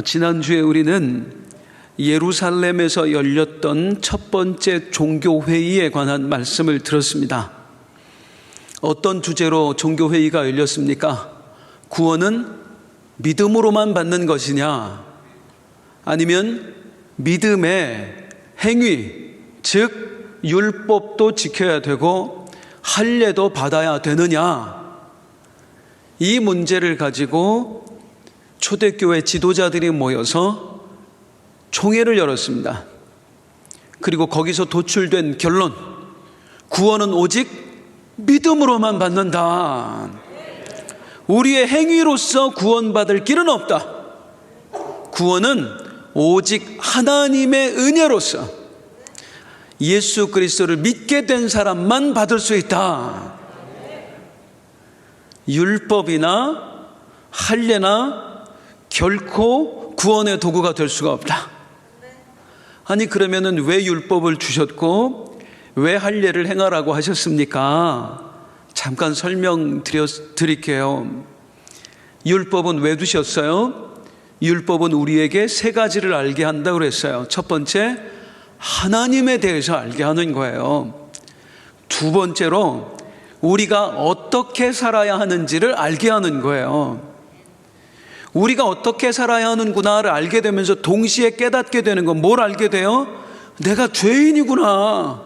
지난주에 우리는 예루살렘에서 열렸던 첫 번째 종교회의에 관한 말씀을 들었습니다. 어떤 주제로 종교회의가 열렸습니까? 구원은 믿음으로만 받는 것이냐? 아니면 믿음의 행위, 즉 율법도 지켜야 되고 할례도 받아야 되느냐? 이 문제를 가지고 초대교회 지도자들이 모여서 총회를 열었습니다. 그리고 거기서 도출된 결론, 구원은 오직 믿음으로만 받는다. 우리의 행위로서 구원받을 길은 없다. 구원은 오직 하나님의 은혜로서 예수 그리스도를 믿게 된 사람만 받을 수 있다. 율법이나 할례나 결코 구원의 도구가 될 수가 없다. 아니 그러면은 왜 율법을 주셨고 왜 할례를 행하라고 하셨습니까? 잠깐 설명드릴게요. 율법은 왜 두셨어요? 율법은 우리에게 세 가지를 알게 한다고 그랬어요. 첫 번째, 하나님에 대해서 알게 하는 거예요. 두 번째로 우리가 어떻게 살아야 하는지를 알게 하는 거예요. 우리가 어떻게 살아야 하는구나를 알게 되면서 동시에 깨닫게 되는 건 뭘 알게 돼요? 내가 죄인이구나.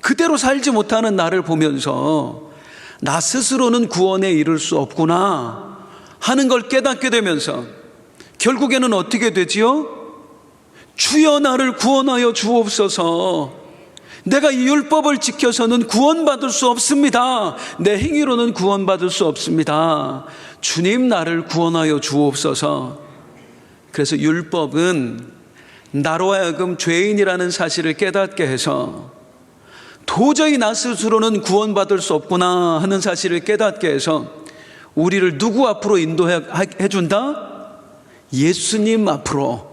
그대로 살지 못하는 나를 보면서 나 스스로는 구원에 이를 수 없구나 하는 걸 깨닫게 되면서 결국에는 어떻게 되지요? 주여 나를 구원하여 주옵소서. 내가 이 율법을 지켜서는 구원받을 수 없습니다. 내 행위로는 구원받을 수 없습니다. 주님 나를 구원하여 주옵소서. 그래서 율법은 나로 하여금 죄인이라는 사실을 깨닫게 해서 도저히 나 스스로는 구원받을 수 없구나 하는 사실을 깨닫게 해서 우리를 누구 앞으로 인도해 준다? 예수님 앞으로,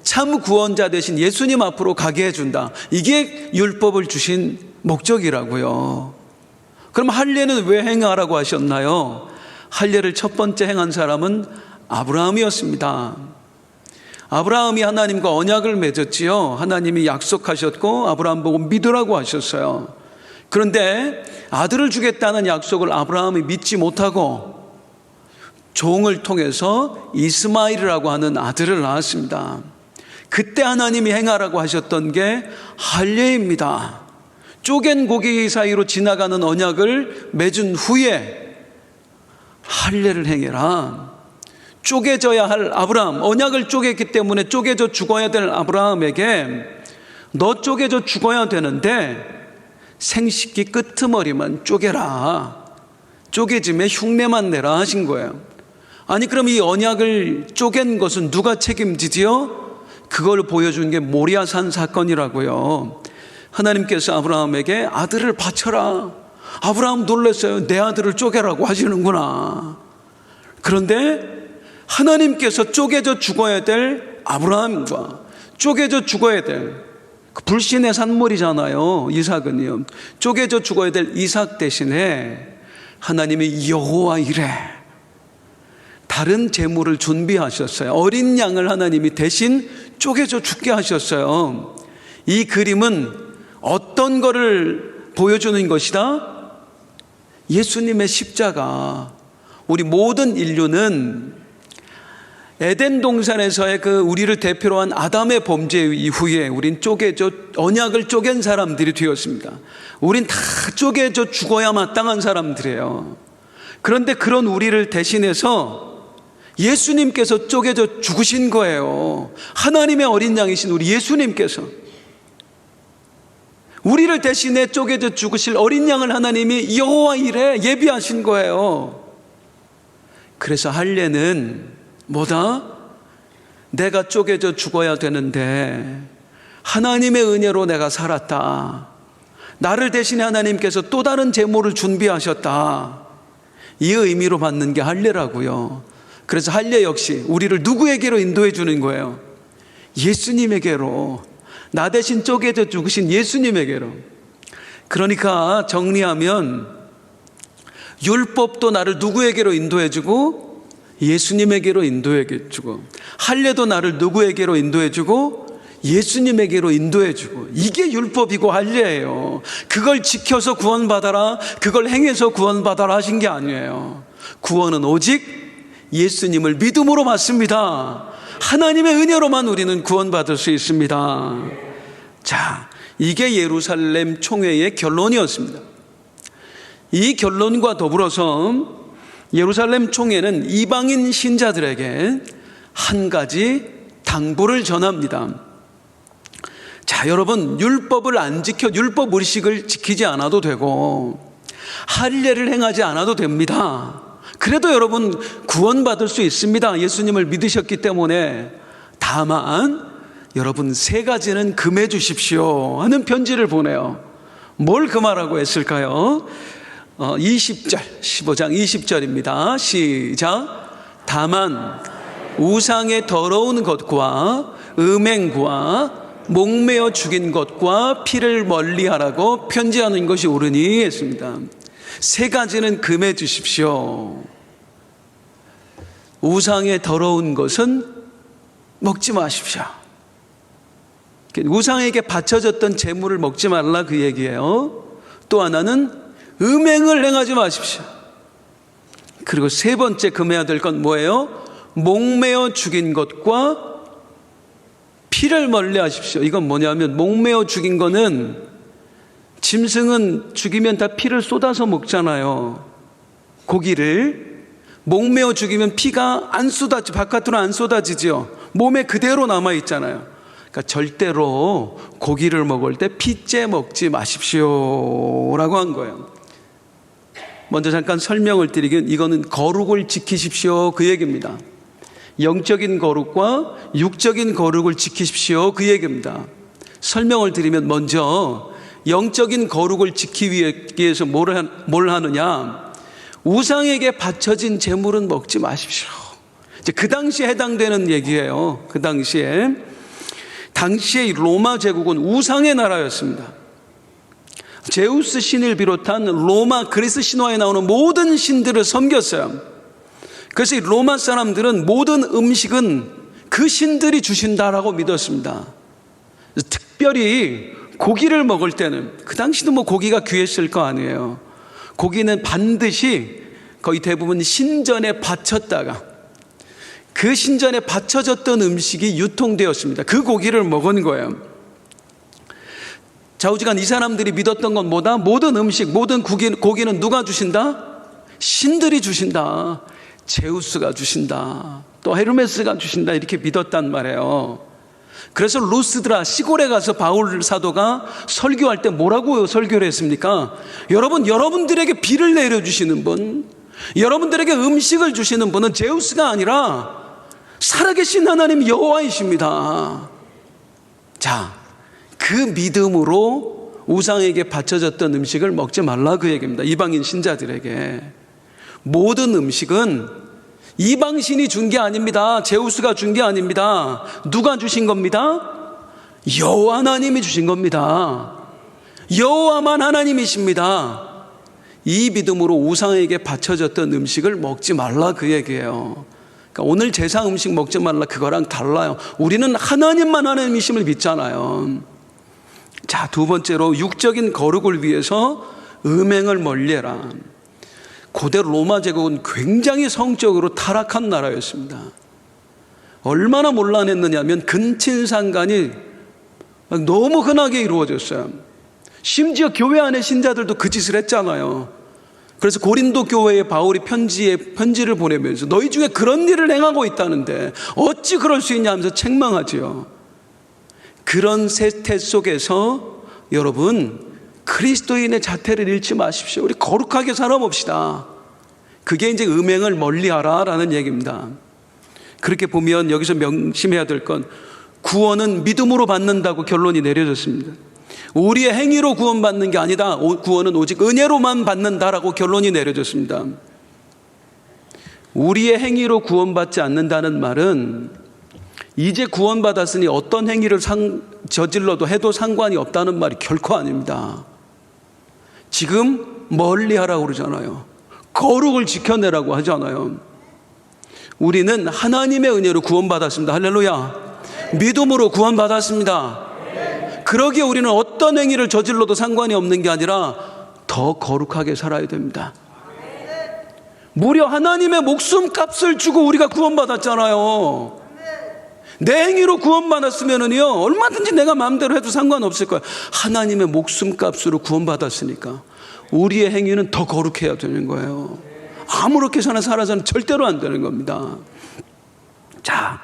참 구원자 되신 예수님 앞으로 가게 해준다. 이게 율법을 주신 목적이라고요. 그럼 할례는 왜 행하라고 하셨나요? 할례를 첫 번째 행한 사람은 아브라함이었습니다. 아브라함이 하나님과 언약을 맺었지요. 하나님이 약속하셨고 아브라함 보고 믿으라고 하셨어요. 그런데 아들을 주겠다는 약속을 아브라함이 믿지 못하고 종을 통해서 이스마엘이라고 하는 아들을 낳았습니다. 그때 하나님이 행하라고 하셨던 게 할례입니다. 쪼갠 고기 사이로 지나가는 언약을 맺은 후에 할례를 행해라. 쪼개져야 할 아브라함, 언약을 쪼갰기 때문에 쪼개져 죽어야 될 아브라함에게 너 쪼개져 죽어야 되는데 생식기 끄트머리만 쪼개라. 쪼개짐에 흉내만 내라 하신 거예요. 아니 그럼 이 언약을 쪼갠 것은 누가 책임지지요? 그걸 보여준 게 모리아산 사건이라고요. 하나님께서 아브라함에게 아들을 바쳐라. 아브라함 놀랐어요. 내 아들을 쪼개라고 하시는구나. 그런데 하나님께서 쪼개져 죽어야 될 아브라함과 쪼개져 죽어야 될 그 불신의 산물이잖아요. 이삭은요. 쪼개져 죽어야 될 이삭 대신에 하나님이 여호와 이레 다른 제물을 준비하셨어요. 어린 양을 하나님이 대신 쪼개져 죽게 하셨어요. 이 그림은 어떤 거를 보여주는 것이다? 예수님의 십자가. 우리 모든 인류는 에덴 동산에서의 그 우리를 대표로 한 아담의 범죄 이후에 우린 쪼개져 언약을 쪼갠 사람들이 되었습니다. 우린 다 쪼개져 죽어야 마땅한 사람들이에요. 그런데 그런 우리를 대신해서 예수님께서 쪼개져 죽으신 거예요. 하나님의 어린 양이신 우리 예수님께서 우리를 대신해 쪼개져 죽으실 어린 양을 하나님이 여호와 이레 예비하신 거예요. 그래서 할례는 뭐다? 내가 쪼개져 죽어야 되는데 하나님의 은혜로 내가 살았다. 나를 대신해 하나님께서 또 다른 제물을 준비하셨다. 이 의미로 받는 게 할례라고요. 그래서 할례 역시 우리를 누구에게로 인도해 주는 거예요? 예수님에게로. 나 대신 쪼개져 죽으신 예수님에게로. 그러니까 정리하면 율법도 나를 누구에게로 인도해 주고 예수님에게로 인도해주고, 할례도 나를 누구에게로 인도해주고 예수님에게로 인도해주고, 이게 율법이고 할례예요. 그걸 지켜서 구원받아라, 그걸 행해서 구원받아라 하신 게 아니에요. 구원은 오직 예수님을 믿음으로 받습니다. 하나님의 은혜로만 우리는 구원받을 수 있습니다. 자, 이게 예루살렘 총회의 결론이었습니다. 이 결론과 더불어서 예루살렘 총회는 이방인 신자들에게 한 가지 당부를 전합니다. 자, 여러분, 율법을 안 지켜, 율법 의식을 지키지 않아도 되고 할례를 행하지 않아도 됩니다. 그래도 여러분 구원받을 수 있습니다. 예수님을 믿으셨기 때문에. 다만 여러분, 세 가지는 금해 주십시오 하는 편지를 보내요. 뭘 금하라고 했을까요? 20절, 15장 20절입니다. 시작. 다만 우상의 더러운 것과 음행과 목매어 죽인 것과 피를 멀리하라고 편지하는 것이 옳으니 했습니다. 세 가지는 금해 주십시오. 우상의 더러운 것은 먹지 마십시오. 우상에게 바쳐졌던 재물을 먹지 말라, 그 얘기예요. 또 하나는 음행을 행하지 마십시오. 그리고 세 번째 금해야 될 건 뭐예요? 목매어 죽인 것과 피를 멀리하십시오. 이건 뭐냐면, 목매어 죽인 거는, 짐승은 죽이면 다 피를 쏟아서 먹잖아요. 고기를 목매어 죽이면 피가 안 바깥으로 안 쏟아지죠. 몸에 그대로 남아 있잖아요. 그러니까 절대로 고기를 먹을 때 피째 먹지 마십시오라고 한 거예요. 먼저 잠깐 설명을 드리긴, 이거는 거룩을 지키십시오, 그 얘기입니다. 영적인 거룩과 육적인 거룩을 지키십시오, 그 얘기입니다. 설명을 드리면, 먼저 영적인 거룩을 지키기 위해서 뭘 하느냐? 우상에게 바쳐진 재물은 먹지 마십시오. 이제 그 당시에 해당되는 얘기예요. 그 당시에 로마 제국은 우상의 나라였습니다. 제우스 신을 비롯한 로마 그리스 신화에 나오는 모든 신들을 섬겼어요. 그래서 로마 사람들은 모든 음식은 그 신들이 주신다라고 믿었습니다. 특별히 고기를 먹을 때는, 그 당시도 뭐 고기가 귀했을 거 아니에요. 고기는 반드시 거의 대부분 신전에 바쳤다가 그 신전에 바쳐졌던 음식이 유통되었습니다. 그 고기를 먹은 거예요. 좌우지간 이 사람들이 믿었던 건 뭐다? 모든 음식, 모든 고기는 누가 주신다? 신들이 주신다. 제우스가 주신다. 또 헤르메스가 주신다. 이렇게 믿었단 말이에요. 그래서 루스드라 시골에 가서 바울 사도가 설교할 때 뭐라고 설교를 했습니까? 여러분들에게 비를 내려주시는 분, 여러분들에게 음식을 주시는 분은 제우스가 아니라 살아계신 하나님 여호와이십니다. 자, 그 믿음으로 우상에게 바쳐졌던 음식을 먹지 말라, 그 얘기입니다. 이방인 신자들에게. 모든 음식은 이방신이 준 게 아닙니다. 제우스가 준 게 아닙니다. 누가 주신 겁니다? 여호와 하나님이 주신 겁니다. 여호와만 하나님이십니다. 이 믿음으로 우상에게 바쳐졌던 음식을 먹지 말라, 그 얘기예요. 그러니까 오늘 제사 음식 먹지 말라, 그거랑 달라요. 우리는 하나님만 하나님이심을 믿잖아요. 자, 두 번째로 육적인 거룩을 위해서 음행을 멀리해라. 고대 로마 제국은 굉장히 성적으로 타락한 나라였습니다. 얼마나 mon란했느냐면 근친상간이 너무 흔하게 이루어졌어요. 심지어 교회 안에 신자들도 그 짓을 했잖아요. 그래서 고린도 교회에 바울이 편지를 보내면서 너희 중에 그런 일을 행하고 있다는데 어찌 그럴 수 있냐 하면서 책망하지요. 그런 세태 속에서 여러분, 그리스도인의 자태를 잃지 마십시오. 우리 거룩하게 살아봅시다. 그게 이제 음행을 멀리하라라는 얘기입니다. 그렇게 보면 여기서 명심해야 될 건, 구원은 믿음으로 받는다고 결론이 내려졌습니다. 우리의 행위로 구원받는 게 아니다. 구원은 오직 은혜로만 받는다라고 결론이 내려졌습니다. 우리의 행위로 구원받지 않는다는 말은 이제 구원받았으니 어떤 행위를 저질러도 해도 상관이 없다는 말이 결코 아닙니다. 지금 멀리하라고 그러잖아요. 거룩을 지켜내라고 하잖아요. 우리는 하나님의 은혜로 구원받았습니다. 할렐루야. 믿음으로 구원받았습니다. 그러기에 우리는 어떤 행위를 저질러도 상관이 없는 게 아니라 더 거룩하게 살아야 됩니다. 무려 하나님의 목숨값을 주고 우리가 구원받았잖아요. 내 행위로 구원받았으면은요, 얼마든지 내가 마음대로 해도 상관없을 거예요. 하나님의 목숨값으로 구원받았으니까 우리의 행위는 더 거룩해야 되는 거예요. 아무렇게 살아서는 절대로 안 되는 겁니다. 자,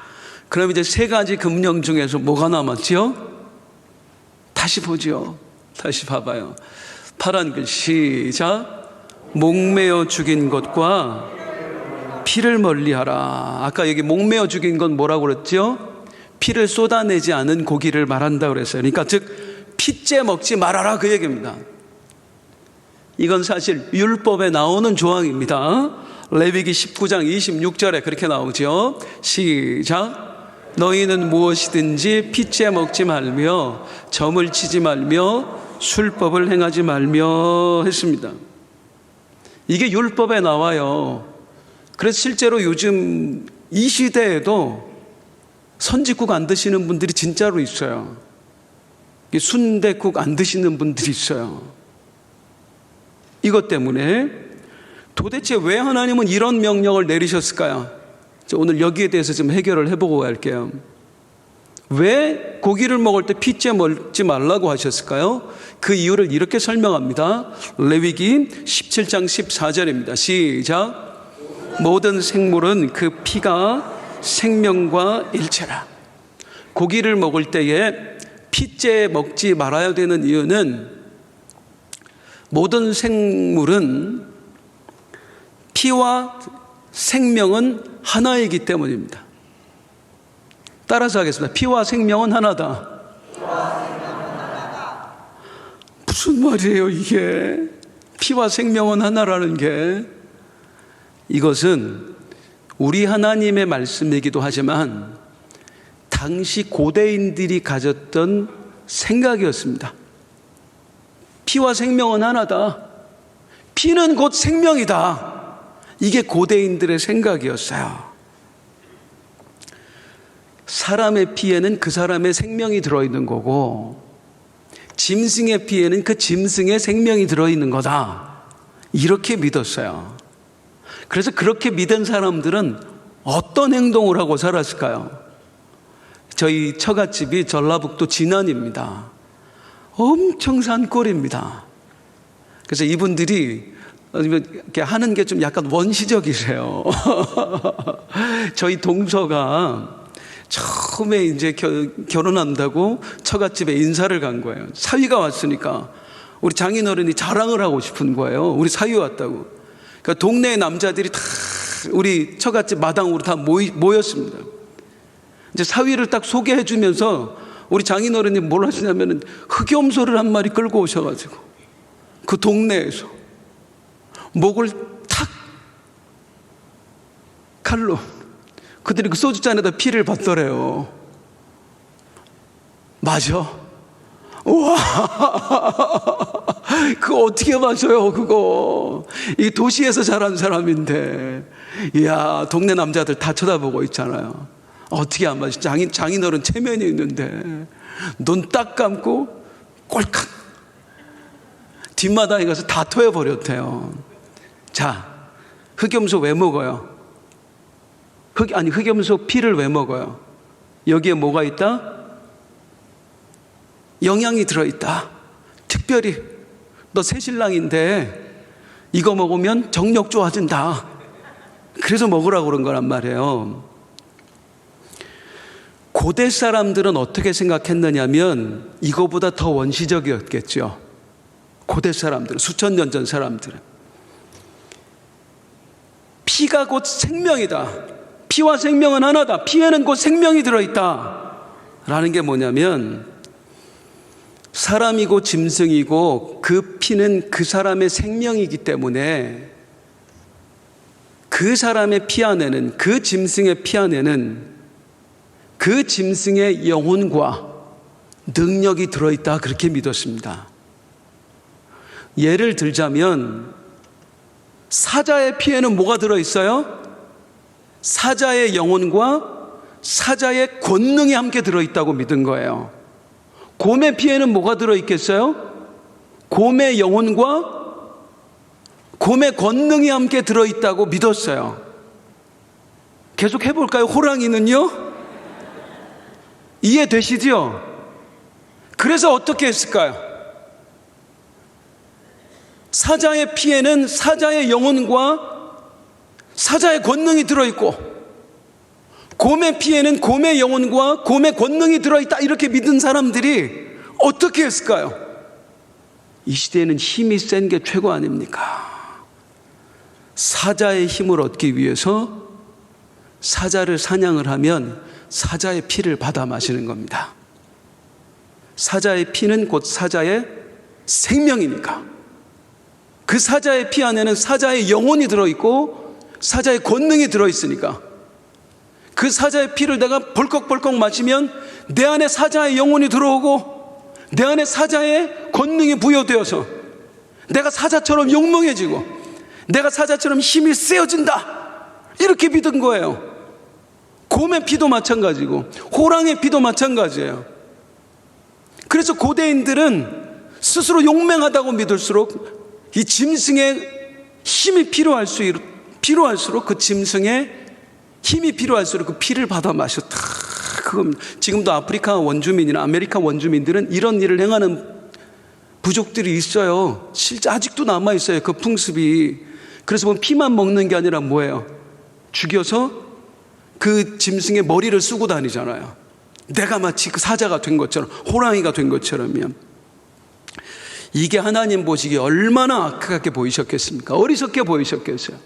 그럼 이제 세 가지 금령 중에서 뭐가 남았지요? 다시 보죠. 다시 봐봐요. 파란 글 시작. 목매어 죽인 것과 피를 멀리하라. 아까 여기 목매어 죽인 건 뭐라고 그랬죠? 피를 쏟아내지 않은 고기를 말한다 그랬어요. 그러니까 즉 피째 먹지 말아라 그 얘기입니다. 이건 사실 율법에 나오는 조항입니다. 레위기 19장 26절에 그렇게 나오죠. 시작. 너희는 무엇이든지 피째 먹지 말며 점을 치지 말며 술법을 행하지 말며 했습니다. 이게 율법에 나와요. 그래서 실제로 요즘 이 시대에도 선지국 안 드시는 분들이 진짜로 있어요. 순댓국 안 드시는 분들이 있어요. 이것 때문에 도대체 왜 하나님은 이런 명령을 내리셨을까요? 오늘 여기에 대해서 좀 해결을 해보고 갈게요. 왜 고기를 먹을 때 피째 먹지 말라고 하셨을까요? 그 이유를 이렇게 설명합니다. 레위기 17장 14절입니다. 시작. 모든 생물은 그 피가 생명과 일체라. 고기를 먹을 때에 피째 먹지 말아야 되는 이유는 모든 생물은 피와 생명은 하나이기 때문입니다. 따라서 하겠습니다. 피와 생명은 하나다. 무슨 말이에요 이게? 피와 생명은 하나라는 게, 이것은 우리 하나님의 말씀이기도 하지만 당시 고대인들이 가졌던 생각이었습니다. 피와 생명은 하나다. 피는 곧 생명이다. 이게 고대인들의 생각이었어요. 사람의 피에는 그 사람의 생명이 들어있는 거고, 짐승의 피에는 그 짐승의 생명이 들어있는 거다. 이렇게 믿었어요. 그래서 그렇게 믿은 사람들은 어떤 행동을 하고 살았을까요? 저희 처갓집이 전라북도 진안입니다. 엄청 산골입니다. 그래서 이분들이 이렇게 하는 게 좀 약간 원시적이세요. 저희 동서가 처음에 이제 결혼한다고 처갓집에 인사를 간 거예요. 사위가 왔으니까 우리 장인어른이 자랑을 하고 싶은 거예요. 우리 사위 왔다고. 그러니까 동네 남자들이 다 우리 처갓집 마당으로 다 모였습니다. 이제 사위를 딱 소개해 주면서 우리 장인어른이 뭘 하시냐면은 흑염소를 한 마리 끌고 오셔가지고 그 동네에서 목을 탁 칼로 그들이 그 소주잔에다 피를 받더래요. 마셔? 우와, 그거 어떻게 마셔요, 그거. 이 도시에서 자란 사람인데. 이야, 동네 남자들 다 쳐다보고 있잖아요. 어떻게 안 마셔? 장인어른 체면이 있는데. 눈 딱 감고 꼴칵. 뒷마당에 가서 다 토해버렸대요. 자, 흑염소 왜 먹어요? 흑염소 피를 왜 먹어요? 여기에 뭐가 있다? 영양이 들어있다. 특별히 너 새신랑인데 이거 먹으면 정력 좋아진다. 그래서 먹으라고 그런 거란 말이에요. 고대 사람들은 어떻게 생각했느냐면 이거보다 더 원시적이었겠죠. 고대 사람들은, 수천 년 전 사람들은 피가 곧 생명이다. 피와 생명은 하나다. 피에는 곧 생명이 들어있다. 라는 게 뭐냐면 사람이고 짐승이고 그 피는 그 사람의 생명이기 때문에 그 사람의 피 안에는, 그 짐승의 피 안에는 그 짐승의 영혼과 능력이 들어있다. 그렇게 믿었습니다. 예를 들자면 사자의 피에는 뭐가 들어있어요? 사자의 영혼과 사자의 권능이 함께 들어있다고 믿은 거예요. 곰의 피에는 뭐가 들어있겠어요? 곰의 영혼과 곰의 권능이 함께 들어있다고 믿었어요. 계속 해볼까요? 호랑이는요? 이해되시죠? 그래서 어떻게 했을까요? 사자의 피에는 사자의 영혼과 사자의 권능이 들어있고, 곰의 피에는 곰의 영혼과 곰의 권능이 들어있다, 이렇게 믿은 사람들이 어떻게 했을까요? 이 시대에는 힘이 센 게 최고 아닙니까? 사자의 힘을 얻기 위해서 사자를 사냥을 하면 사자의 피를 받아 마시는 겁니다. 사자의 피는 곧 사자의 생명이니까. 그 사자의 피 안에는 사자의 영혼이 들어있고 사자의 권능이 들어있으니까 그 사자의 피를 내가 벌컥벌컥 마시면 내 안에 사자의 영혼이 들어오고 내 안에 사자의 권능이 부여되어서 내가 사자처럼 용맹해지고 내가 사자처럼 힘이 세어진다, 이렇게 믿은 거예요. 곰의 피도 마찬가지고 호랑이의 피도 마찬가지예요. 그래서 고대인들은 스스로 용맹하다고 믿을수록 이 짐승의 힘이 필요할수록 그 짐승의 힘이 필요할수록 그 피를 받아 마셨다. 그겁니다. 지금도 아프리카 원주민이나 아메리카 원주민들은 이런 일을 행하는 부족들이 있어요. 실제 아직도 남아 있어요, 그 풍습이. 그래서 보면 피만 먹는 게 아니라 뭐예요? 죽여서 그 짐승의 머리를 쓰고 다니잖아요. 내가 마치 그 사자가 된 것처럼, 호랑이가 된 것처럼요. 이게 하나님 보시기에 얼마나 악하게 보이셨겠습니까? 어리석게 보이셨겠어요?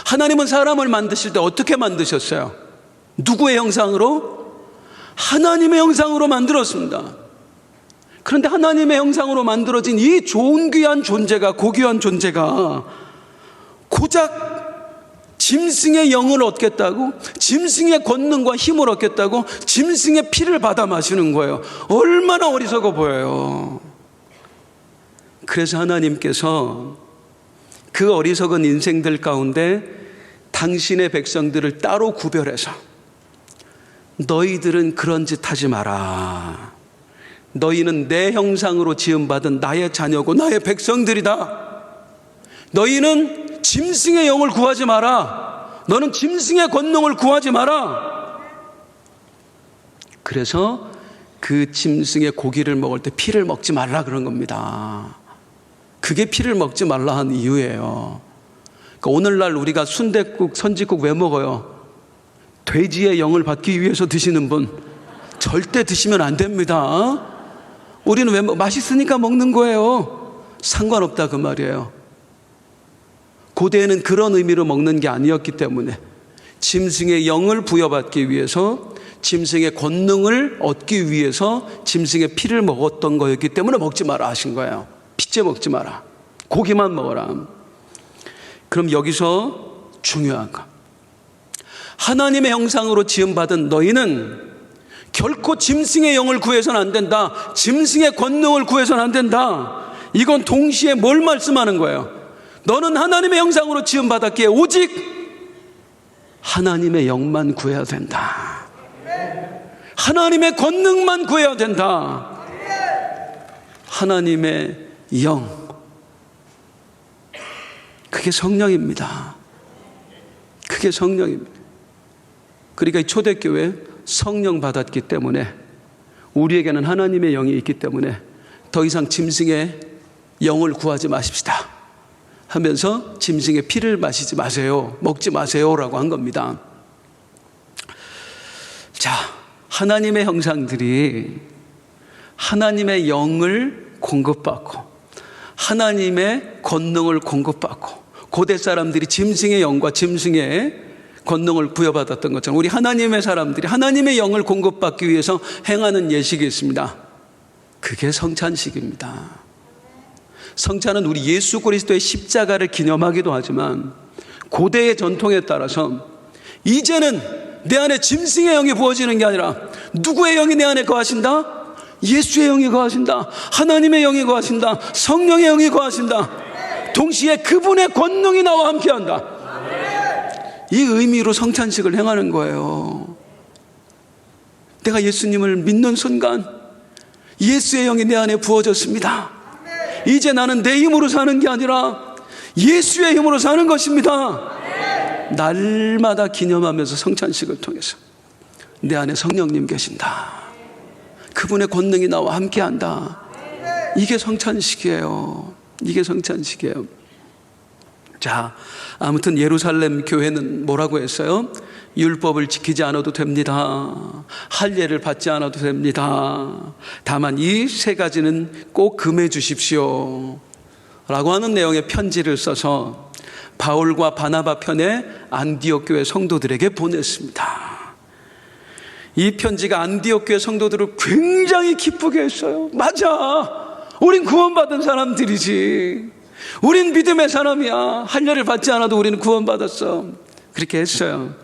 하나님은 사람을 만드실 때 어떻게 만드셨어요? 누구의 형상으로? 하나님의 형상으로 만들었습니다. 그런데 하나님의 형상으로 만들어진 이 존귀한 존재가, 고귀한 존재가 고작 짐승의 영을 얻겠다고, 짐승의 권능과 힘을 얻겠다고 짐승의 피를 받아 마시는 거예요. 얼마나 어리석어 보여요. 그래서 하나님께서 그 어리석은 인생들 가운데 당신의 백성들을 따로 구별해서 너희들은 그런 짓 하지 마라. 너희는 내 형상으로 지음받은 나의 자녀고 나의 백성들이다. 너희는 짐승의 영을 구하지 마라. 너는 짐승의 권능을 구하지 마라. 그래서 그 짐승의 고기를 먹을 때 피를 먹지 말라 그런 겁니다. 그게 피를 먹지 말라 한 이유예요. 그러니까 오늘날 우리가 순댓국, 선지국 왜 먹어요? 돼지의 영을 받기 위해서 드시는 분 절대 드시면 안 됩니다. 우리는 왜 맛있으니까 먹는 거예요. 상관없다 그 말이에요. 고대에는 그런 의미로 먹는 게 아니었기 때문에 짐승의 영을 부여받기 위해서, 짐승의 권능을 얻기 위해서 짐승의 피를 먹었던 거였기 때문에 먹지 마라 하신 거예요. 피째 먹지 마라. 고기만 먹어라. 그럼 여기서 중요한 거, 하나님의 형상으로 지음받은 너희는 결코 짐승의 영을 구해서는 안 된다. 짐승의 권능을 구해서는 안 된다. 이건 동시에 뭘 말씀하는 거예요? 너는 하나님의 형상으로 지음받았기에 오직 하나님의 영만 구해야 된다. 하나님의 권능만 구해야 된다. 하나님의 영, 그게 성령입니다. 그게 성령입니다. 그러니까 이 초대교회 성령 받았기 때문에 우리에게는 하나님의 영이 있기 때문에 더 이상 짐승의 영을 구하지 마십시다 하면서 짐승의 피를 마시지 마세요, 먹지 마세요라고 한 겁니다. 자, 하나님의 형상들이 하나님의 영을 공급받고 하나님의 권능을 공급받고, 고대 사람들이 짐승의 영과 짐승의 권능을 부여받았던 것처럼 우리 하나님의 사람들이 하나님의 영을 공급받기 위해서 행하는 예식이 있습니다. 그게 성찬식입니다. 성찬은 우리 예수 그리스도의 십자가를 기념하기도 하지만 고대의 전통에 따라서 이제는 내 안에 짐승의 영이 부어지는 게 아니라 누구의 영이 내 안에 거하신다? 예수의 영이 거하신다. 하나님의 영이 거하신다. 성령의 영이 거하신다. 동시에 그분의 권능이 나와 함께한다. 이 의미로 성찬식을 행하는 거예요. 내가 예수님을 믿는 순간 예수의 영이 내 안에 부어졌습니다. 이제 나는 내 힘으로 사는 게 아니라 예수의 힘으로 사는 것입니다. 날마다 기념하면서 성찬식을 통해서 내 안에 성령님 계신다, 그분의 권능이 나와 함께한다. 이게 성찬식이에요. 이게 성찬식이에요. 자, 아무튼 예루살렘 교회는 뭐라고 했어요? 율법을 지키지 않아도 됩니다. 할례를 받지 않아도 됩니다. 다만 이 세 가지는 꼭 금해 주십시오 라고 하는 내용의 편지를 써서 바울과 바나바 편에 안디옥 교회 성도들에게 보냈습니다. 이 편지가 안디옥 교회 성도들을 굉장히 기쁘게 했어요. 맞아, 우린 구원받은 사람들이지, 우린 믿음의 사람이야, 할례를 받지 않아도 우리는 구원받았어, 그렇게 했어요.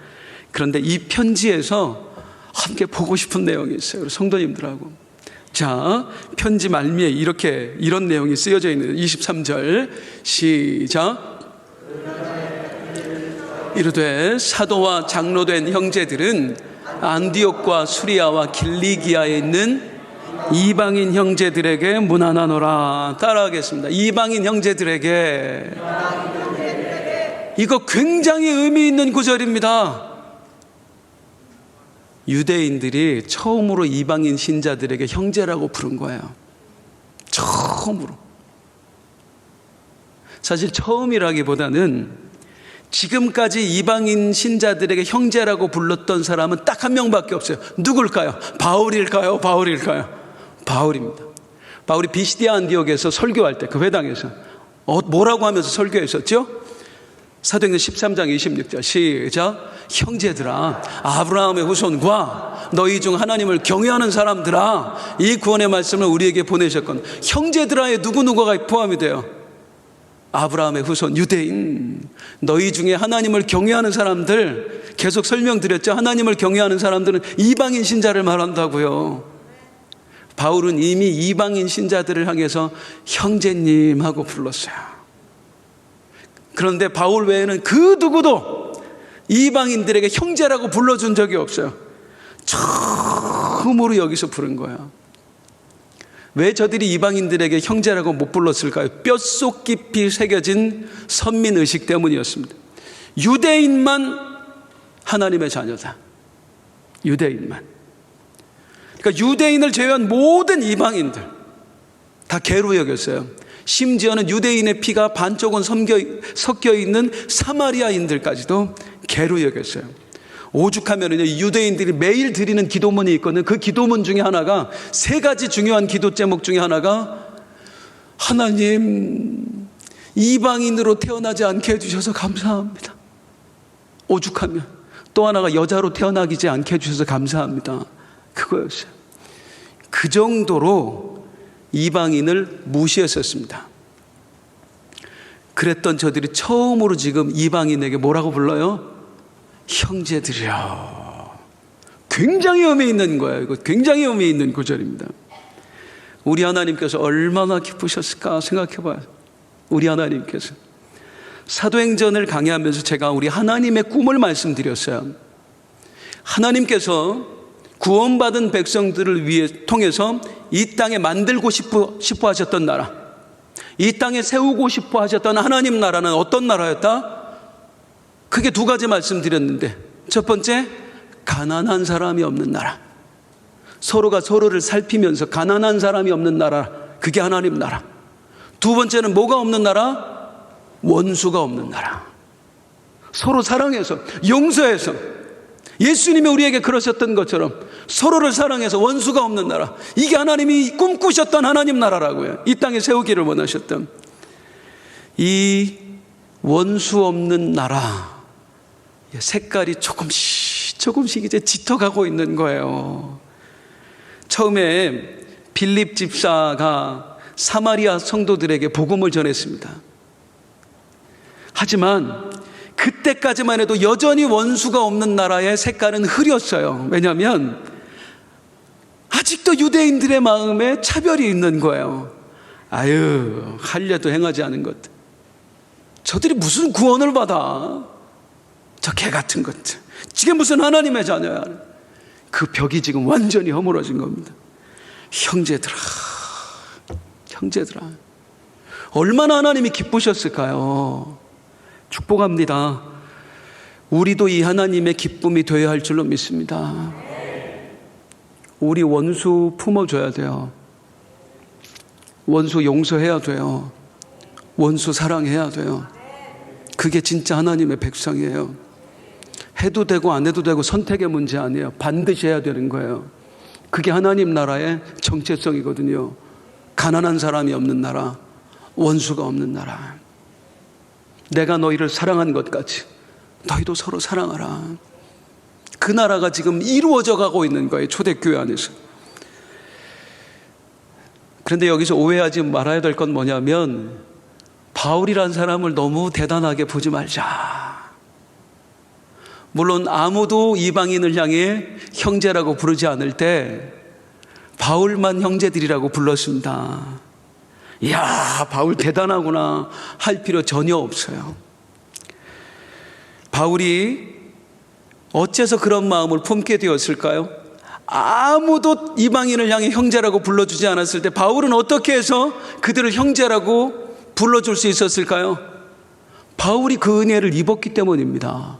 그런데 이 편지에서 함께 보고 싶은 내용이 있어요, 성도님들하고. 자, 편지 말미에 이런 내용이 쓰여져 있는 23절 시작. 이르되 사도와 장로된 형제들은 안디옥과 수리아와 길리기아에 있는 이방인 형제들에게 문안하노라. 따라하겠습니다. 이방인 형제들에게. 이거 굉장히 의미 있는 구절입니다. 유대인들이 처음으로 이방인 신자들에게 형제라고 부른 거예요. 처음으로. 사실 처음이라기보다는 지금까지 이방인 신자들에게 형제라고 불렀던 사람은 딱 한 명밖에 없어요. 누굴까요? 바울일까요? 바울입니다. 바울이 비시디아 안디옥에서 설교할 때 그 회당에서 뭐라고 하면서 설교했었죠? 사도행전 13장 26절 시작. 형제들아, 아브라함의 후손과 너희 중 하나님을 경외하는 사람들아, 이 구원의 말씀을 우리에게 보내셨건. 형제들아에 누구누구가 포함이 돼요? 아브라함의 후손, 유대인, 너희 중에 하나님을 경외하는 사람들. 계속 설명드렸죠. 하나님을 경외하는 사람들은 이방인 신자를 말한다고요. 바울은 이미 이방인 신자들을 향해서 형제님 하고 불렀어요. 그런데 바울 외에는 그 누구도 이방인들에게 형제라고 불러준 적이 없어요. 처음으로 여기서 부른 거예요. 왜 저들이 이방인들에게 형제라고 못 불렀을까요? 뼛속 깊이 새겨진 선민의식 때문이었습니다. 유대인만 하나님의 자녀다. 유대인만. 그러니까 유대인을 제외한 모든 이방인들 다 개로 여겼어요. 심지어는 유대인의 피가 반쪽은 섞여 있는 사마리아인들까지도 개로 여겼어요. 오죽하면 유대인들이 매일 드리는 기도문이 있거든요. 그 기도문 중에 하나가, 세 가지 중요한 기도 제목 중에 하나가, 하나님 이방인으로 태어나지 않게 해주셔서 감사합니다. 오죽하면 또 하나가 여자로 태어나지 않게 해주셔서 감사합니다. 그거였어요. 그 정도로 이방인을 무시했었습니다. 그랬던 저들이 처음으로 지금 이방인에게 뭐라고 불러요? 형제들이여. 굉장히 의미 있는 거예요. 이거 굉장히 의미 있는 구절입니다. 우리 하나님께서 얼마나 기쁘셨을까 생각해 봐요. 우리 하나님께서. 사도행전을 강의하면서 제가 우리 하나님의 꿈을 말씀드렸어요. 하나님께서 구원받은 백성들을 위해 통해서 이 땅에 만들고 싶어 하셨던 나라, 이 땅에 세우고 싶어 하셨던 하나님 나라는 어떤 나라였다? 크게 두 가지 말씀드렸는데, 첫 번째, 가난한 사람이 없는 나라. 서로가 서로를 살피면서 가난한 사람이 없는 나라, 그게 하나님 나라. 두 번째는 뭐가 없는 나라? 원수가 없는 나라. 서로 사랑해서, 용서해서, 예수님이 우리에게 그러셨던 것처럼 서로를 사랑해서 원수가 없는 나라. 이게 하나님이 꿈꾸셨던 하나님 나라라고요. 이 땅에 세우기를 원하셨던. 이 원수 없는 나라, 색깔이 조금씩 이제 짙어가고 있는 거예요. 처음에 빌립 집사가 사마리아 성도들에게 복음을 전했습니다. 하지만 그때까지만 해도 여전히 원수가 없는 나라의 색깔은 흐렸어요. 왜냐하면 아직도 유대인들의 마음에 차별이 있는 거예요. 아유, 할례도 행하지 않은 것들, 저들이 무슨 구원을 받아? 저 개 같은 것들, 이게 무슨 하나님의 자녀야. 그 벽이 지금 완전히 허물어진 겁니다. 형제들아, 얼마나 하나님이 기쁘셨을까요? 축복합니다. 우리도 이 하나님의 기쁨이 되어야 할 줄로 믿습니다. 우리 원수 품어줘야 돼요. 원수 용서해야 돼요. 원수 사랑해야 돼요. 그게 진짜 하나님의 백성이에요. 해도 되고 안 해도 되고 선택의 문제 아니에요. 반드시 해야 되는 거예요. 그게 하나님 나라의 정체성이거든요. 가난한 사람이 없는 나라, 원수가 없는 나라. 내가 너희를 사랑한 것 같이 너희도 서로 사랑하라. 그 나라가 지금 이루어져 가고 있는 거예요. 초대교회 안에서. 그런데 여기서 오해하지 말아야 될 건 뭐냐면, 바울이란 사람을 너무 대단하게 보지 말자. 물론 아무도 이방인을 향해 형제라고 부르지 않을 때 바울만 형제들이라고 불렀습니다. 이야, 바울 대단하구나 할 필요 전혀 없어요. 바울이 어째서 그런 마음을 품게 되었을까요? 아무도 이방인을 향해 형제라고 불러주지 않았을 때 바울은 어떻게 해서 그들을 형제라고 불러줄 수 있었을까요? 바울이 그 은혜를 입었기 때문입니다.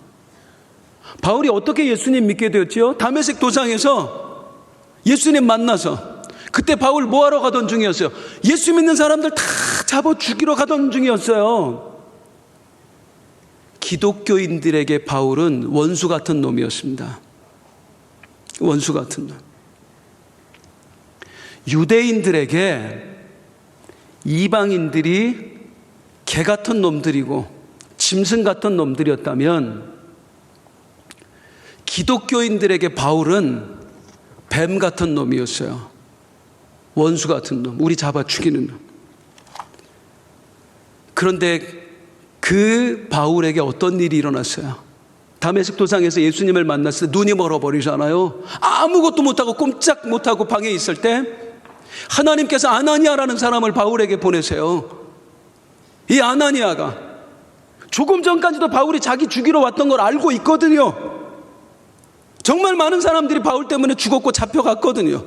바울이 어떻게 예수님 믿게 되었지요? 다메섹 도상에서 예수님 만나서, 그때 바울 뭐하러 가던 중이었어요? 예수 믿는 사람들 다 잡아 죽이러 가던 중이었어요. 기독교인들에게 바울은 원수 같은 놈이었습니다. 원수 같은 놈. 유대인들에게 이방인들이 개 같은 놈들이고 짐승 같은 놈들이었다면, 기독교인들에게 바울은 뱀 같은 놈이었어요. 원수 같은 놈, 우리 잡아 죽이는 놈. 그런데 그 바울에게 어떤 일이 일어났어요? 다메섹 도상에서 예수님을 만났을 때 눈이 멀어버리잖아요. 아무것도 못하고 꼼짝 못하고 방에 있을 때 하나님께서 아나니아라는 사람을 바울에게 보내세요. 이 아나니아가 조금 전까지도 바울이 자기 죽이러 왔던 걸 알고 있거든요. 정말 많은 사람들이 바울 때문에 죽었고 잡혀갔거든요.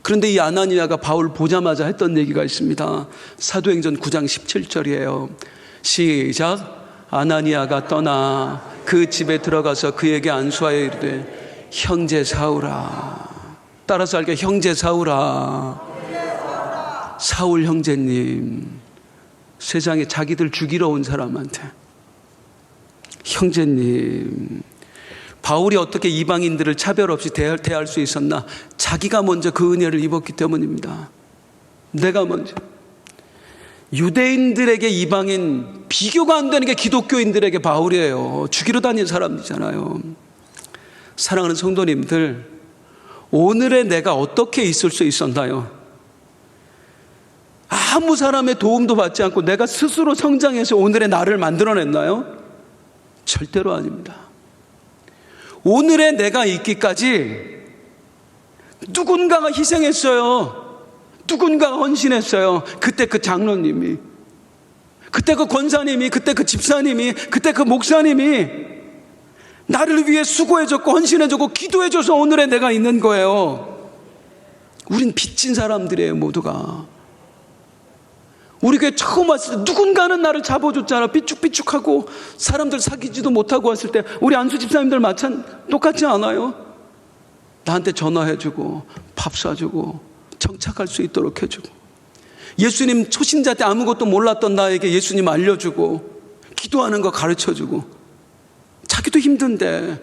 그런데 이 아나니아가 바울 보자마자 했던 얘기가 있습니다. 사도행전 9장 17절이에요. 시작. 아나니아가 떠나 그 집에 들어가서 그에게 안수하여 이르되 형제 사울아. 따라서 할게요. 형제 사울아. 사울 형제님. 세상에 자기들 죽이러 온 사람한테 형제님. 바울이 어떻게 이방인들을 차별 없이 대할 수 있었나? 자기가 먼저 그 은혜를 입었기 때문입니다. 내가 먼저. 유대인들에게 이방인 비교가 안 되는 게 기독교인들에게 바울이에요. 죽이러 다닌 사람이잖아요. 사랑하는 성도님들, 오늘의 내가 어떻게 있을 수 있었나요? 아무 사람의 도움도 받지 않고 내가 스스로 성장해서 오늘의 나를 만들어냈나요? 절대로 아닙니다. 오늘의 내가 있기까지 누군가가 희생했어요. 누군가가 헌신했어요. 그때 그 장로님이, 그때 그 권사님이, 그때 그 집사님이, 그때 그 목사님이 나를 위해 수고해줬고 헌신해줬고 기도해줘서 오늘의 내가 있는 거예요. 우린 빚진 사람들이에요. 모두가. 우리 교회 처음 왔을 때 누군가는 나를 잡아줬잖아. 삐죽삐죽하고 사람들 사귀지도 못하고 왔을 때 우리 안수 집사님들 똑같지 않아요? 나한테 전화해주고 밥 사주고 정착할 수 있도록 해주고, 예수님 초신자 때 아무것도 몰랐던 나에게 예수님 알려주고 기도하는 거 가르쳐주고, 자기도 힘든데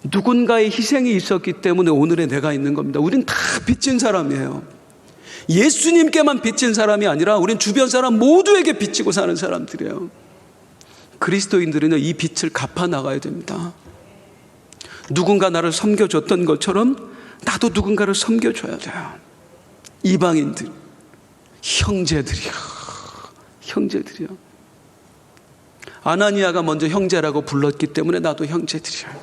누군가의 희생이 있었기 때문에 오늘의 내가 있는 겁니다. 우린 다 빚진 사람이에요. 예수님께만 빚진 사람이 아니라 우린 주변 사람 모두에게 빚지고 사는 사람들이에요. 그리스도인들은 이 빚을 갚아 나가야 됩니다. 누군가 나를 섬겨줬던 것처럼 나도 누군가를 섬겨줘야 돼요. 이방인들, 형제들이요. 아나니아가 먼저 형제라고 불렀기 때문에 나도 형제들이야.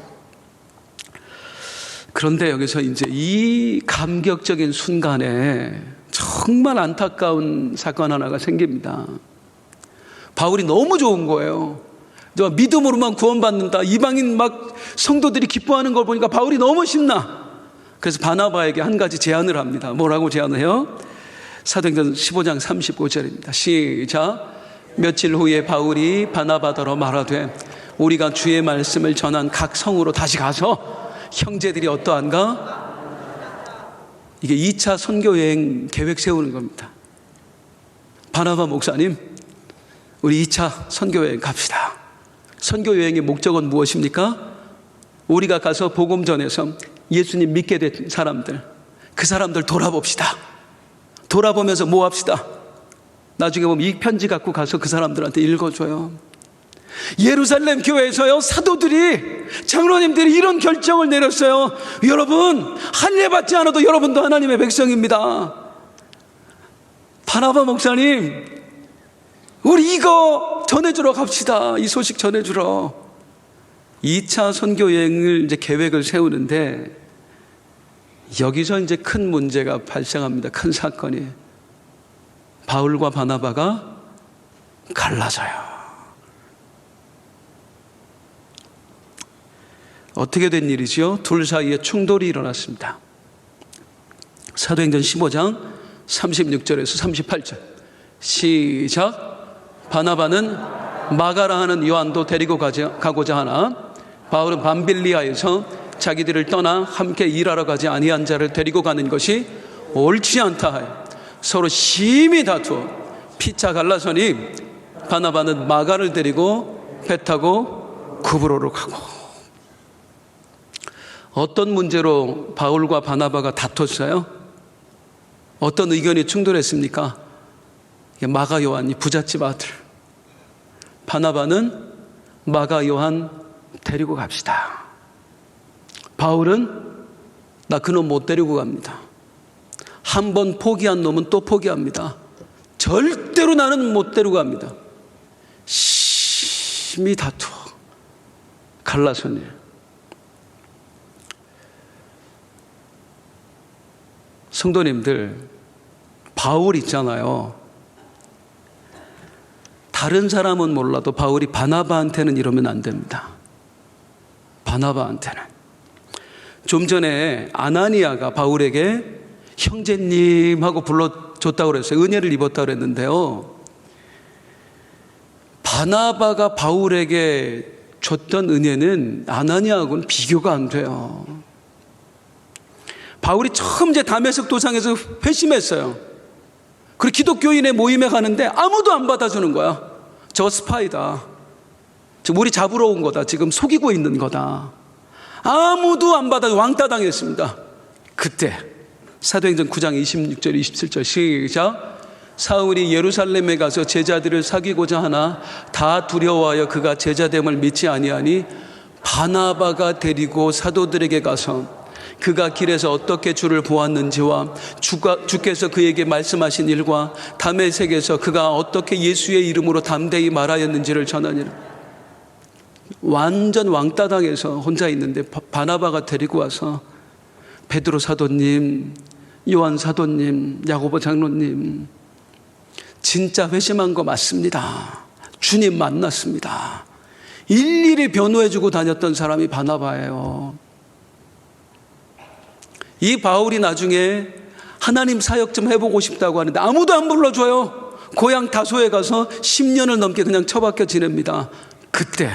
그런데 여기서 이제 이 감격적인 순간에 정말 안타까운 사건 하나가 생깁니다. 바울이 너무 좋은 거예요. 믿음으로만 구원받는다. 이방인 막 성도들이 기뻐하는 걸 보니까 바울이 너무 신나. 그래서 바나바에게 한 가지 제안을 합니다. 뭐라고 제안을 해요? 사도행전 15장 35절입니다. 시작. 며칠 후에 바울이 바나바더러 말하되 우리가 주의 말씀을 전한 각 성으로 다시 가서 형제들이 어떠한가? 이게 2차 선교여행 계획 세우는 겁니다. 바나바 목사님, 우리 2차 선교여행 갑시다. 선교여행의 목적은 무엇입니까? 우리가 가서 복음 전해서 예수님 믿게 된 사람들, 그 사람들 돌아봅시다. 돌아보면서 뭐 합시다? 나중에 보면 이 편지 갖고 가서 그 사람들한테 읽어줘요. 예루살렘 교회에서요, 사도들이, 장로님들이 이런 결정을 내렸어요. 여러분, 할례 받지 않아도 여러분도 하나님의 백성입니다. 바나바 목사님, 우리 이거 전해주러 갑시다. 이 소식 전해주러. 2차 선교여행을 이제 계획을 세우는데 여기서 이제 큰 문제가 발생합니다. 큰 사건이. 바울과 바나바가 갈라져요. 어떻게 된 일이지요? 둘 사이에 충돌이 일어났습니다. 사도행전 15장 36절에서 38절 시작. 바나바는 마가라 하는 요한도 데리고 가고자 하나 바울은 밤빌리아에서 자기들을 떠나 함께 일하러 가지 아니한 자를 데리고 가는 것이 옳지 않다 하여 서로 심히 다투어 피차 갈라서니 바나바는 마가를 데리고 배 타고 구브로로 가고. 어떤 문제로 바울과 바나바가 다퉜어요? 어떤 의견이 충돌했습니까? 마가 요한이 부잣집 아들, 바나바는 마가 요한 데리고 갑시다. 바울은 나 그놈 못 데리고 갑니다. 한 번 포기한 놈은 또 포기합니다. 절대로 나는 못 데리고 갑니다. 심히 다투어 갈라서니. 성도님들, 바울 있잖아요. 다른 사람은 몰라도 바울이 바나바한테는 이러면 안 됩니다. 바나바한테는. 좀 전에 아나니아가 바울에게 형제님 하고 불러줬다고 그랬어요. 은혜를 입었다고 그랬는데요. 바나바가 바울에게 줬던 은혜는 아나니아하고는 비교가 안 돼요. 바울이 처음 이제 다메섹 도상에서 회심했어요. 그리고 기독교인의 모임에 가는데 아무도 안 받아주는 거야. 저 스파이다. 지금 우리 잡으러 온 거다. 지금 속이고 있는 거다. 아무도 안 받아, 왕따 당했습니다. 그때 사도행전 9장 26절 27절 시작. 사울이 예루살렘에 가서 제자들을 사귀고자 하나 다 두려워하여 그가 제자됨을 믿지 아니하니 바나바가 데리고 사도들에게 가서 그가 길에서 어떻게 주를 보았는지와 주께서 그에게 말씀하신 일과 다메섹에서 그가 어떻게 예수의 이름으로 담대히 말하였는지를 전하니라. 완전 왕따 당해서 혼자 있는데 바나바가 데리고 와서 베드로 사도님, 요한 사도님, 야고보 장로님, 진짜 회심한 거 맞습니다. 주님 만났습니다. 일일이 변호해주고 다녔던 사람이 바나바예요. 이 바울이 나중에 하나님 사역 좀 해보고 싶다고 하는데 아무도 안 불러줘요. 고향 다소에 가서 10년을 넘게 그냥 처박혀 지냅니다. 그때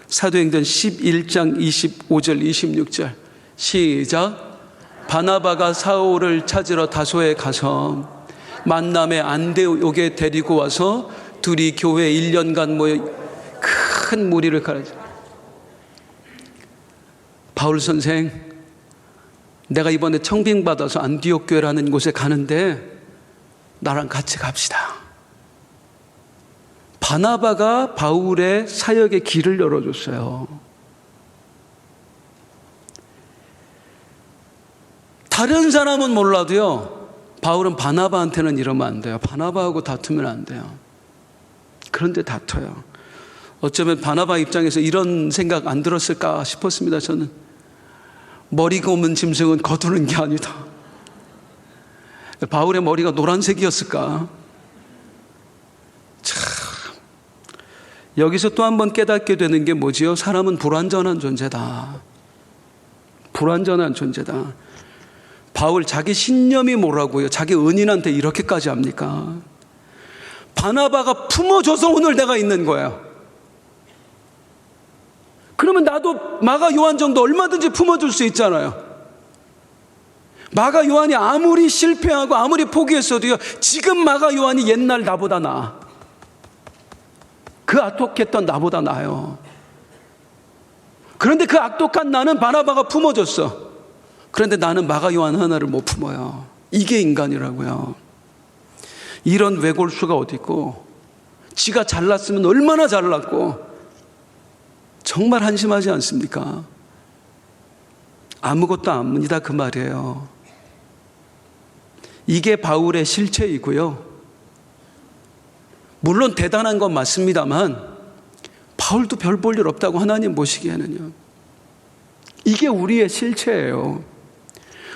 사도행전 11장 25절 26절 시작. 바나바가 사울을 찾으러 다소에 가서 만남에 안데옥에 데리고 와서 둘이 교회 1년간 모여 큰 무리를 가르쳐. 바울 선생, 내가 이번에 청빙받아서 안디옥 교회라는 곳에 가는데 나랑 같이 갑시다. 바나바가 바울의 사역의 길을 열어줬어요. 다른 사람은 몰라도요, 바울은 바나바한테는 이러면 안 돼요. 바나바하고 다투면 안 돼요. 그런데 다퉈요. 어쩌면 바나바 입장에서 이런 생각 안 들었을까 싶었습니다. 저는 머리가 없는 짐승은 거두는 게 아니다. 바울의 머리가 노란색이었을까? 참, 여기서 또 한 번 깨닫게 되는 게 뭐지요? 사람은 불완전한 존재다. 불완전한 존재다. 바울 자기 신념이 뭐라고요? 자기 은인한테 이렇게까지 합니까? 바나바가 품어줘서 오늘 내가 있는 거예요. 그러면 나도 마가 요한 정도 얼마든지 품어줄 수 있잖아요. 마가 요한이 아무리 실패하고 아무리 포기했어도요, 지금 마가 요한이 옛날 나보다 나아. 그 악독했던 나보다 나아요. 그런데 그 악독한 나는 바나바가 품어줬어. 그런데 나는 마가 요한 하나를 못 품어요. 이게 인간이라고요. 이런 외골수가 어디 있고, 지가 잘났으면 얼마나 잘났고, 정말 한심하지 않습니까? 아무것도 아닙니다, 그 말이에요. 이게 바울의 실체이고요. 물론 대단한 건 맞습니다만 바울도 별 볼 일 없다고 하나님 보시기에는요. 이게 우리의 실체예요.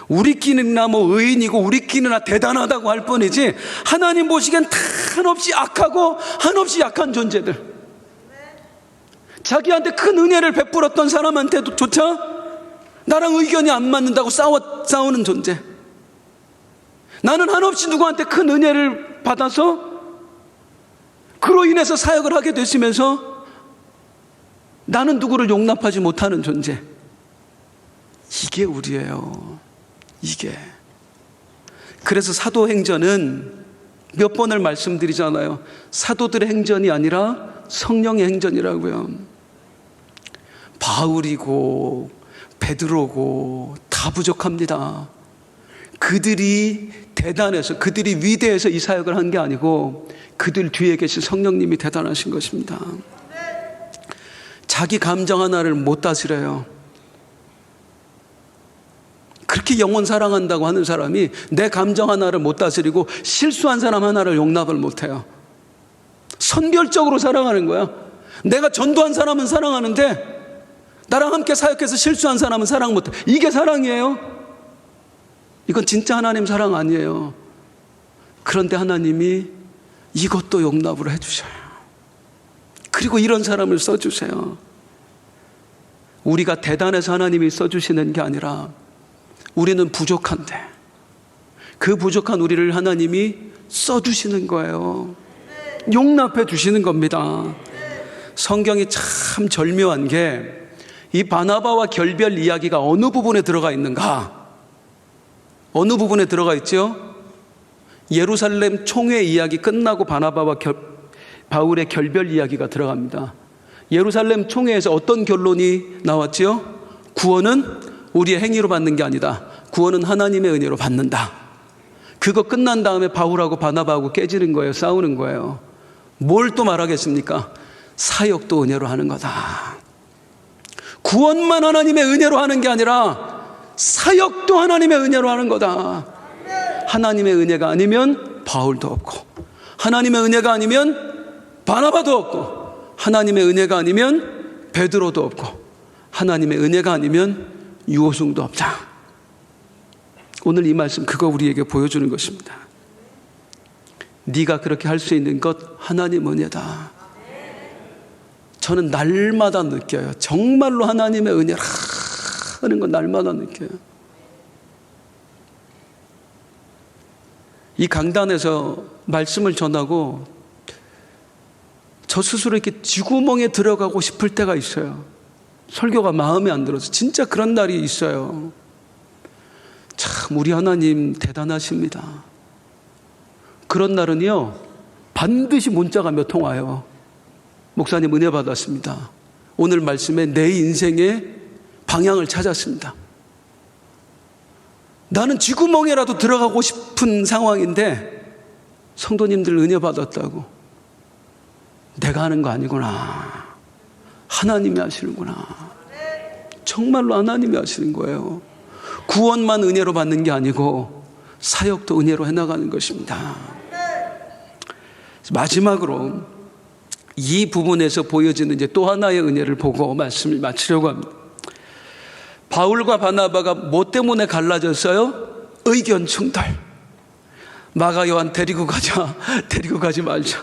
우리끼리나 뭐 의인이고 우리끼리나 대단하다고 할 뿐이지 하나님 보시기엔 한없이 악하고 한없이 약한 존재들, 자기한테 큰 은혜를 베풀었던 사람한테도 조차 나랑 의견이 안 맞는다고 싸우는 존재, 나는 한없이 누구한테 큰 은혜를 받아서 그로 인해서 사역을 하게 되시면서 나는 누구를 용납하지 못하는 존재, 이게 우리예요. 이게. 그래서 사도행전은 몇 번을 말씀드리잖아요. 사도들의 행전이 아니라 성령의 행전이라고요. 바울이고 베드로고 다 부족합니다. 그들이 대단해서, 그들이 위대해서 이 사역을 한 게 아니고 그들 뒤에 계신 성령님이 대단하신 것입니다. 자기 감정 하나를 못 다스려요. 그렇게 영혼 사랑한다고 하는 사람이 내 감정 하나를 못 다스리고 실수한 사람 하나를 용납을 못해요. 선별적으로 사랑하는 거야. 내가 전도한 사람은 사랑하는데 나랑 함께 사역해서 실수한 사람은 사랑 못해. 이게 사랑이에요? 이건 진짜 하나님 사랑 아니에요. 그런데 하나님이 이것도 용납을 해주셔요. 그리고 이런 사람을 써주세요. 우리가 대단해서 하나님이 써주시는 게 아니라 우리는 부족한데 그 부족한 우리를 하나님이 써주시는 거예요. 용납해 주시는 겁니다. 성경이 참 절묘한 게 이 바나바와 결별 이야기가 어느 부분에 들어가 있는가? 어느 부분에 들어가 있죠? 예루살렘 총회 이야기 끝나고 바나바와 바울의 결별 이야기가 들어갑니다. 예루살렘 총회에서 어떤 결론이 나왔죠? 구원은 우리의 행위로 받는 게 아니다. 구원은 하나님의 은혜로 받는다. 그거 끝난 다음에 바울하고 바나바하고 깨지는 거예요. 싸우는 거예요. 뭘 또 말하겠습니까? 사역도 은혜로 하는 거다. 구원만 하나님의 은혜로 하는 게 아니라 사역도 하나님의 은혜로 하는 거다. 하나님의 은혜가 아니면 바울도 없고, 하나님의 은혜가 아니면 바나바도 없고, 하나님의 은혜가 아니면 베드로도 없고, 하나님의 은혜가 아니면 유호승도 없다. 오늘 이 말씀 그거 우리에게 보여주는 것입니다. 네가 그렇게 할 수 있는 것 하나님 은혜다. 저는 날마다 느껴요. 정말로 하나님의 은혜라 하는 건 날마다 느껴요. 이 강단에서 말씀을 전하고 저 스스로 이렇게 쥐구멍에 들어가고 싶을 때가 있어요. 설교가 마음에 안 들어서. 진짜 그런 날이 있어요. 참 우리 하나님 대단하십니다. 그런 날은요, 반드시 문자가 몇 통 와요. 목사님 은혜 받았습니다. 오늘 말씀에 내 인생의 방향을 찾았습니다. 나는 쥐구멍에라도 들어가고 싶은 상황인데 성도님들 은혜 받았다고. 내가 하는 거 아니구나. 하나님이 하시는구나. 정말로 하나님이 하시는 거예요. 구원만 은혜로 받는 게 아니고 사역도 은혜로 해나가는 것입니다. 마지막으로 이 부분에서 보여지는 이제 또 하나의 은혜를 보고 말씀을 마치려고 합니다. 바울과 바나바가 뭐 때문에 갈라졌어요? 의견 충돌. 마가 요한 데리고 가자, 데리고 가지 말자.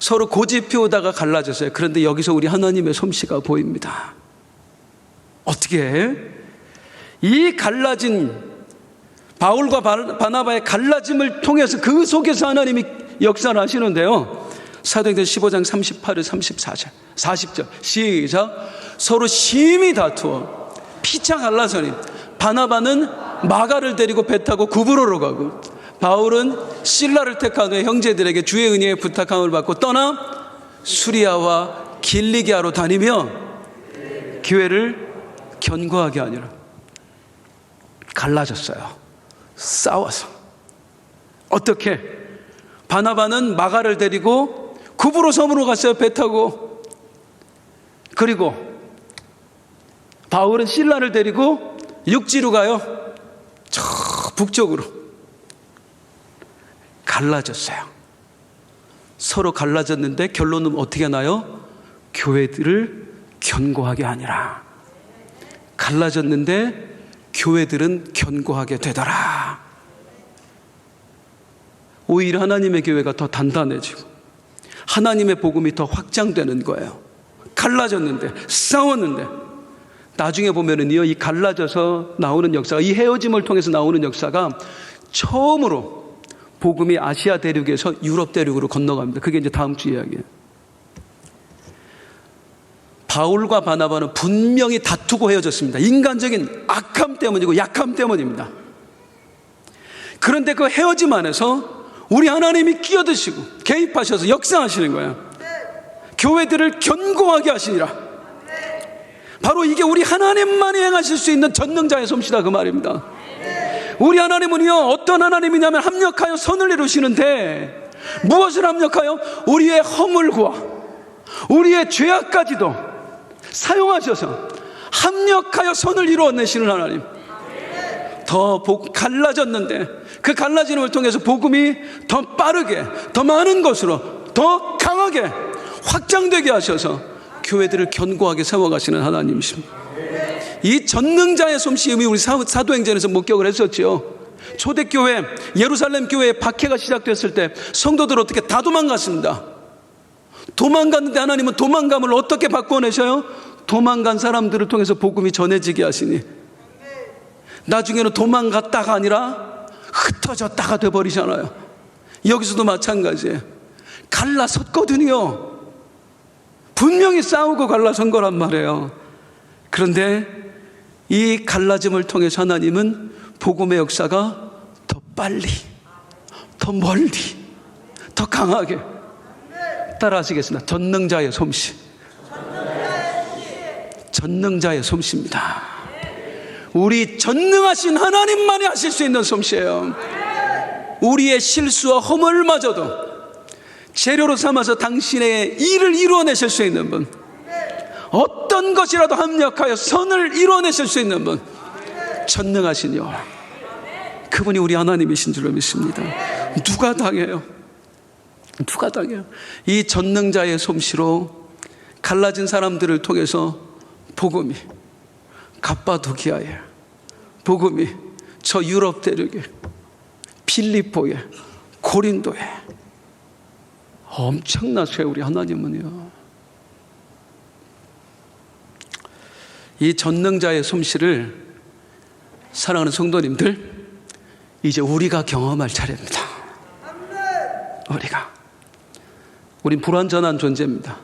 서로 고집 피우다가 갈라졌어요. 그런데 여기서 우리 하나님의 솜씨가 보입니다. 어떻게 해? 이 갈라진 바울과 바나바의 갈라짐을 통해서 그 속에서 하나님이 역사를 하시는데요. 사도행전 15장 38절 34절 40절 시작. 서로 심히 다투어 피차 갈라서니 바나바는 마가를 데리고 배 타고 구브로로 가고 바울은 실라를 택한 후에 형제들에게 주의 은혜에 부탁함을 받고 떠나 수리아와 길리기아로 다니며 교회를 견고하게 하니라. 갈라졌어요. 싸워서. 어떻게? 바나바는 마가를 데리고 구브로 섬으로 갔어요. 배 타고. 그리고 바울은 실라를 데리고 육지로 가요. 저 북쪽으로. 갈라졌어요. 서로 갈라졌는데 결론은 어떻게 나요? 교회들을 견고하게 하니라. 갈라졌는데 교회들은 견고하게 되더라. 오히려 하나님의 교회가 더 단단해지고 하나님의 복음이 더 확장되는 거예요. 갈라졌는데, 싸웠는데 나중에 보면은요, 이 갈라져서 나오는 역사가, 이 헤어짐을 통해서 나오는 역사가 처음으로 복음이 아시아 대륙에서 유럽 대륙으로 건너갑니다. 그게 이제 다음 주 이야기예요. 바울과 바나바는 분명히 다투고 헤어졌습니다. 인간적인 악함 때문이고 약함 때문입니다. 그런데 그 헤어짐 안에서 우리 하나님이 끼어드시고 개입하셔서 역사하시는 거예요. 교회들을 견고하게 하시니라. 바로 이게 우리 하나님만이 행하실 수 있는 전능자의 솜씨다 그 말입니다. 우리 하나님은요, 어떤 하나님이냐면 합력하여 선을 이루시는데 무엇을 합력하여? 우리의 허물과 우리의 죄악까지도 사용하셔서 합력하여 선을 이루어내시는 하나님. 더 갈라졌는데 그 갈라짐을 통해서 복음이 더 빠르게, 더 많은 것으로, 더 강하게 확장되게 하셔서 교회들을 견고하게 세워가시는 하나님이십니다. 이 전능자의 솜씨임이 우리 사도행전에서 목격을 했었죠. 초대교회, 예루살렘 교회의 박해가 시작됐을 때 성도들 어떻게 다 도망갔습니다. 도망갔는데 하나님은 도망감을 어떻게 바꿔내셔요? 도망간 사람들을 통해서 복음이 전해지게 하시니 나중에는 도망갔다가 아니라 흩어졌다가 돼버리잖아요. 여기서도 마찬가지예요. 갈라섰거든요. 분명히 싸우고 갈라선 거란 말이에요. 그런데 이 갈라짐을 통해서 하나님은 복음의 역사가 더 빨리, 더 멀리, 더 강하게, 따라 하시겠습니다. 전능자의 솜씨. 전능자의 솜씨입니다. 우리 전능하신 하나님만이 하실 수 있는 솜씨예요. 우리의 실수와 허물마저도 재료로 삼아서 당신의 일을 이루어내실 수 있는 분, 어떤 것이라도 합력하여 선을 이루어내실 수 있는 분, 전능하신 여호와, 그분이 우리 하나님이신 줄로 믿습니다. 누가 당해요? 누가 당해요? 이 전능자의 솜씨로 갈라진 사람들을 통해서 복음이 갑바도기아에, 복음이 저 유럽 대륙에, 필리포에, 고린도에 엄청나세요. 우리 하나님은요. 이 전능자의 솜씨를 사랑하는 성도님들, 이제 우리가 경험할 차례입니다. 우린 불완전한 존재입니다.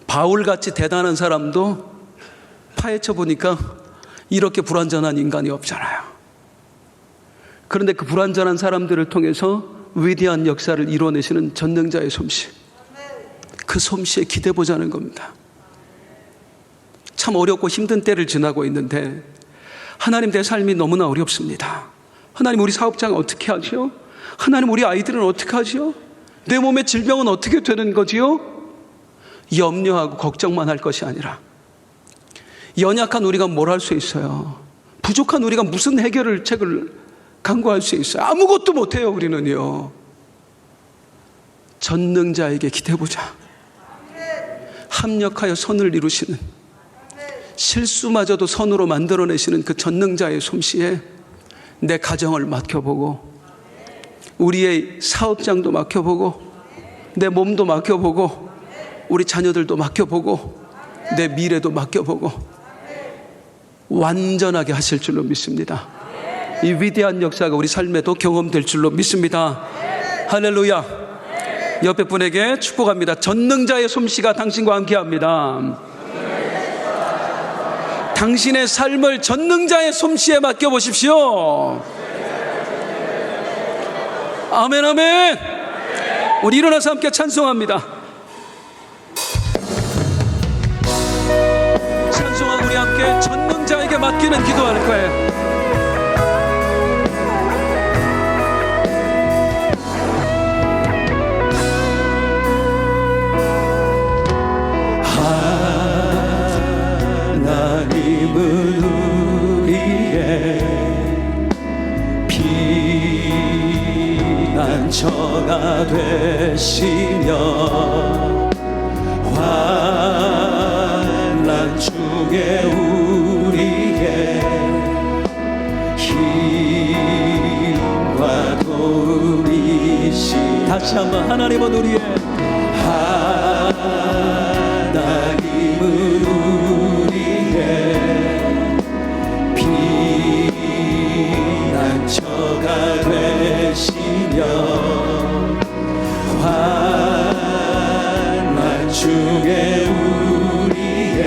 바울같이 대단한 사람도 파헤쳐 보니까 이렇게 불완전한 인간이 없잖아요. 그런데 그 불완전한 사람들을 통해서 위대한 역사를 이루어내시는 전능자의 솜씨, 그 솜씨에 기대보자는 겁니다. 참 어렵고 힘든 때를 지나고 있는데 하나님, 내 삶이 너무나 어렵습니다. 하나님, 우리 사업장은 어떻게 하죠? 하나님, 우리 아이들은 어떻게 하죠? 내 몸의 질병은 어떻게 되는 거지요? 염려하고 걱정만 할 것이 아니라, 연약한 우리가 뭘 할 수 있어요? 부족한 우리가 무슨 해결을 책을 강구할 수 있어요? 아무것도 못해요. 우리는요. 전능자에게 기대보자. 합력하여 선을 이루시는, 실수마저도 선으로 만들어내시는 그 전능자의 솜씨에 내 가정을 맡겨보고, 우리의 사업장도 맡겨보고, 내 몸도 맡겨보고 우리 자녀들도 맡겨보고 내 미래도 맡겨보고 완전하게 하실 줄로 믿습니다. 이 위대한 역사가 우리 삶에도 경험될 줄로 믿습니다. 할렐루야. 옆에 분에게 축복합니다. 전능자의 솜씨가 당신과 함께합니다. 당신의 삶을 전능자의 솜씨에 맡겨보십시오. 아멘, 아멘. 우리 일어나서 함께 찬송합니다. 찬송하고 우리 함께 전능자에게 맡기는 기도할 거예요. 하나님은 우리의 피난처가 되시며 환난 중에 우리의 힘과 도움이시. 다시 한번 하나님은 우리의 하나님은 우리의 피난처가 되시며 환난 중에 우리의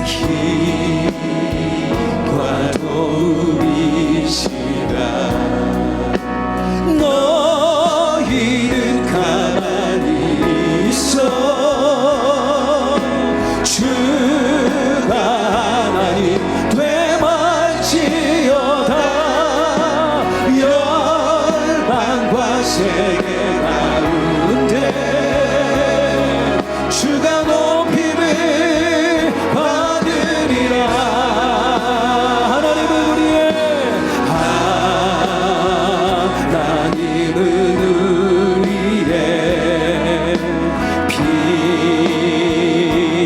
힘과 도움이시라. 너희는 가만히 있어 주가 하나님 되말지어다. 열방과 세계 가운데 주가 높임을 받으리라. 하나님은 우리의 하나님은 우리의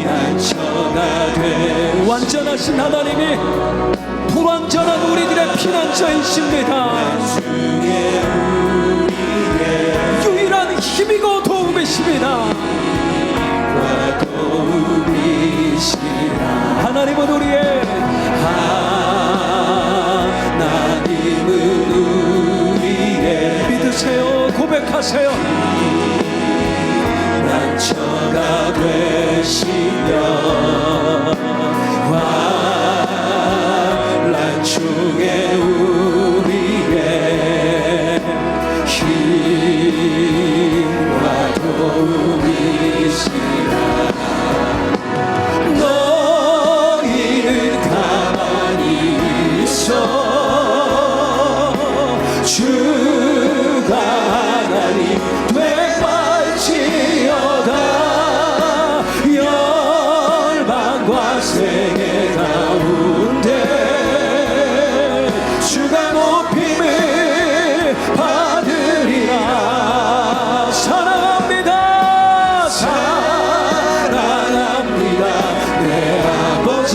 피난처가 돼. 완전하신 하나님이 불완전한 우리들의 피난처이십니다. 유일한 힘이고 도움이십니다. 하나님은 우리의 하나님은 우리의 믿으세요. 고백하세요. 난처가 되시며 환난 중에 우리의 힘과 도움이시라. 너희는 가만히 있어 주가 하나님 되말지어다. 열방과 세계 가운데 주가 높임을 받으리라. 사랑합니다. 사랑합니다. 내 아버지.